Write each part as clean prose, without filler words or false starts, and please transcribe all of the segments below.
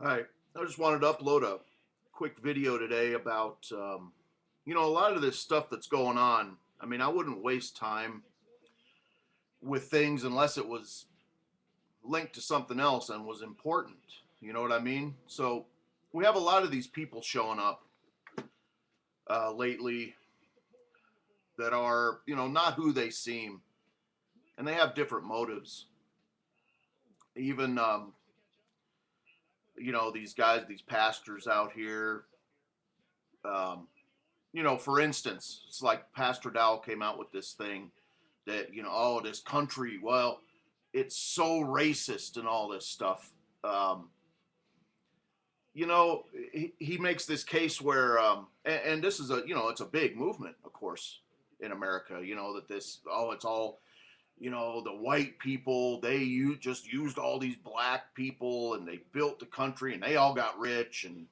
Hi, I just wanted to upload a quick video today about, a lot of this stuff that's going on. I mean, I wouldn't waste time with things unless it was linked to something else and was important. You know what I mean? So we have a lot of these people showing up lately that are, not who they seem, and they have different motives. Even, these guys, these pastors out here. Um, for instance, it's like Pastor Dow came out with this thing that, oh, this country, well, it's so racist and all this stuff. Um, he makes this case where, and this is it's a big movement, of course, in America, that this, oh, it's all, the white people, just used all these black people and they built the country and they all got rich. And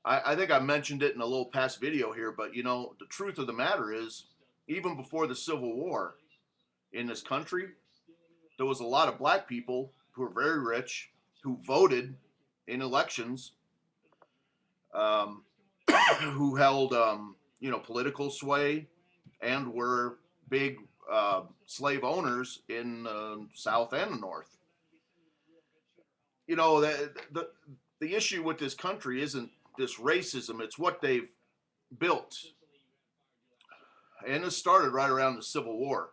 I think I mentioned it in a little past video here, but the truth of the matter is, even before the Civil War in this country, there was a lot of black people who were very rich who voted in elections, um, who held political sway and were big slave owners in the South and the North. The issue with this country isn't this racism; it's what they've built, and it started right around the Civil War.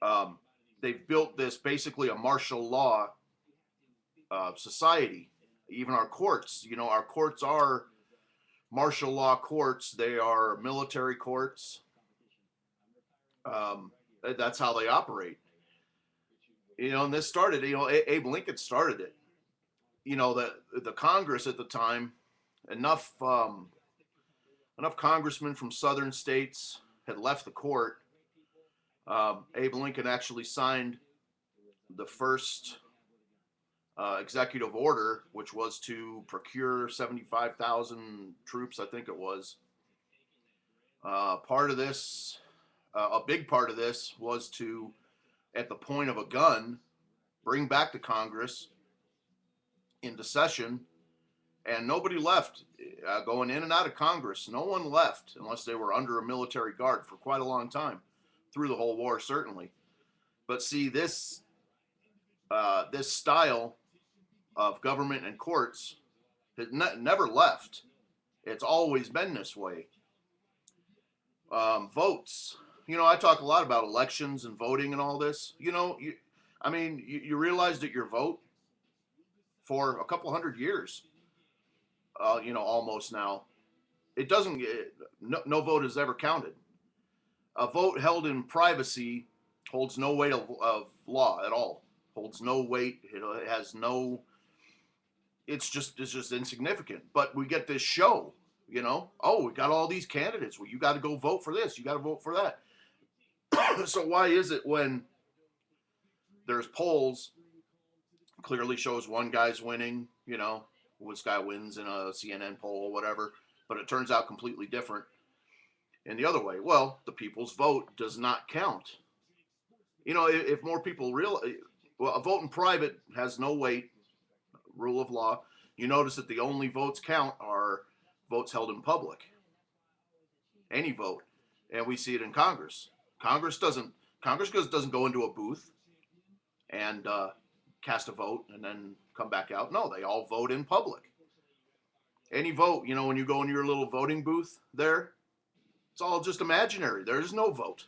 Um, they've built this basically a martial law society. Even our courts are martial law courts. They are military courts. Um, that's how they operate. And this started. Abe Lincoln started it. The Congress at the time, enough enough congressmen from southern states had left the court. Abe Lincoln actually signed the first executive order, which was to procure 75,000 troops, I think it was. Part of this, a big part of this, was to, at the point of a gun, bring back the Congress into session, and nobody left. Going in and out of Congress, no one left unless they were under a military guard for quite a long time, through the whole war, certainly. But see, this style of government and courts has never left. It's always been this way. Votes. I talk a lot about elections and voting and all this. You realize that your vote for a couple hundred years, almost now, it doesn't. No vote has ever counted. A vote held in privacy holds no weight of law at all. Holds no weight. It has no. It's just insignificant. But we get this show. Oh, we got all these candidates. Well, you got to go vote for this. You got to vote for that. So why is it when there's polls clearly shows one guy's winning, this guy wins in a CNN poll or whatever, but it turns out completely different in the other way? Well, the people's vote does not count. If more people well, a vote in private has no weight, rule of law. You notice that the only votes count are votes held in public. Any vote, and we see it in Congress. Congress doesn't go into a booth and cast a vote and then come back out. No, they all vote in public. Any vote, when you go into your little voting booth there, it's all just imaginary. There is no vote.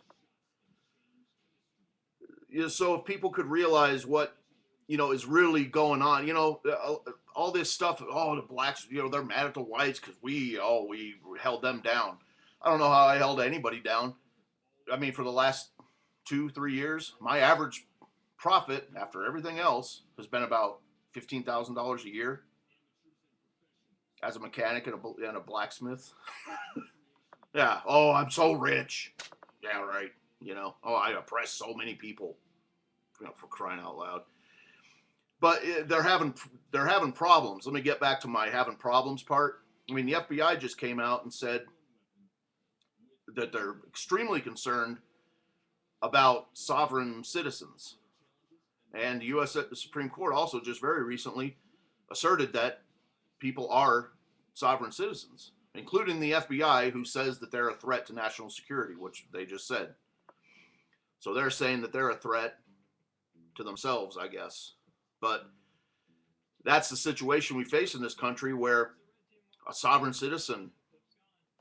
So if people could realize what is really going on, all this stuff. Oh, the blacks, they're mad at the whites because we held them down. I don't know how I held anybody down. I mean, for the last 2-3 years, my average profit after everything else has been about $15,000 a year as a mechanic and a blacksmith. Yeah. Oh, I'm so rich. Yeah, right. Oh, I oppress so many people. For crying out loud. But they're having problems. Let me get back to my having problems part. I mean, the FBI just came out and said that they're extremely concerned about sovereign citizens. And the U.S. Supreme Court also just very recently asserted that people are sovereign citizens, including the FBI, who says that they're a threat to national security, which they just said. So they're saying that they're a threat to themselves, I guess. But that's the situation we face in this country, where a sovereign citizen,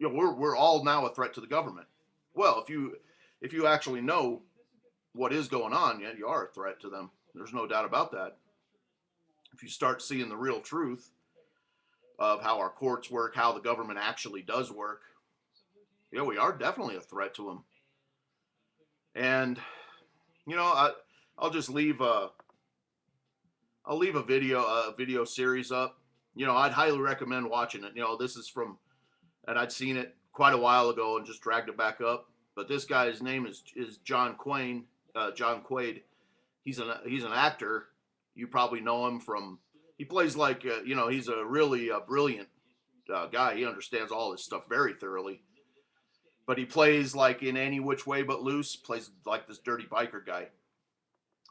we're all now a threat to the government. Well, if you actually know what is going on, yeah, you are a threat to them. There's no doubt about that. If you start seeing the real truth of how our courts work, how the government actually does work, yeah, we are definitely a threat to them. And I'll just leave I'll leave a video series up. I'd highly recommend watching it. This is from, and I'd seen it quite a while ago and just dragged it back up. But this guy's name is John Quaid. John Quaid. He's an actor. You probably know him from. He plays like he's a really brilliant guy. He understands all this stuff very thoroughly. But he plays like in Any Which Way But Loose. Plays like this dirty biker guy.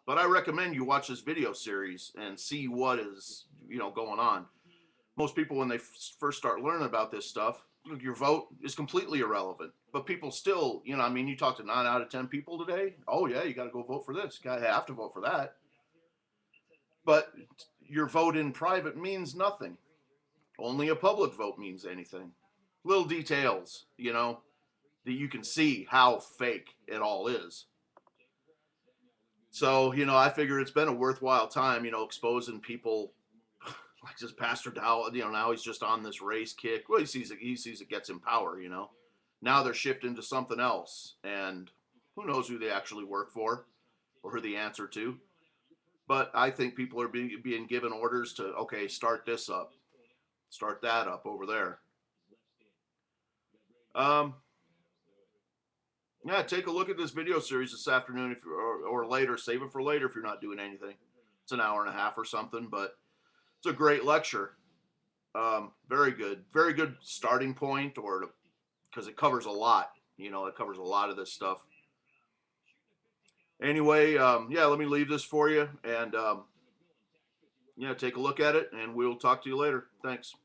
But I recommend you watch this video series and see what is going on. Most people, when they first start learning about this stuff, your vote is completely irrelevant. But people still, you talk to 9 out of 10 people today. Oh yeah, you got to go vote for this. You have to vote for that. But your vote in private means nothing. Only a public vote means anything. Little details, that you can see how fake it all is. So, I figure it's been a worthwhile time, exposing people like this Pastor Dow. Now he's just on this race kick. Well, he sees it gets him power, Now they're shifting to something else, and who knows who they actually work for or who they answer to. But I think people are being given orders to, okay, start this up, start that up over there. Yeah, take a look at this video series this afternoon, or later. Save it for later if you're not doing anything. It's an hour and a half or something, but it's a great lecture. Very good starting point, because it covers a lot. It covers a lot of this stuff. Anyway, yeah, let me leave this for you, and take a look at it, and we'll talk to you later. Thanks.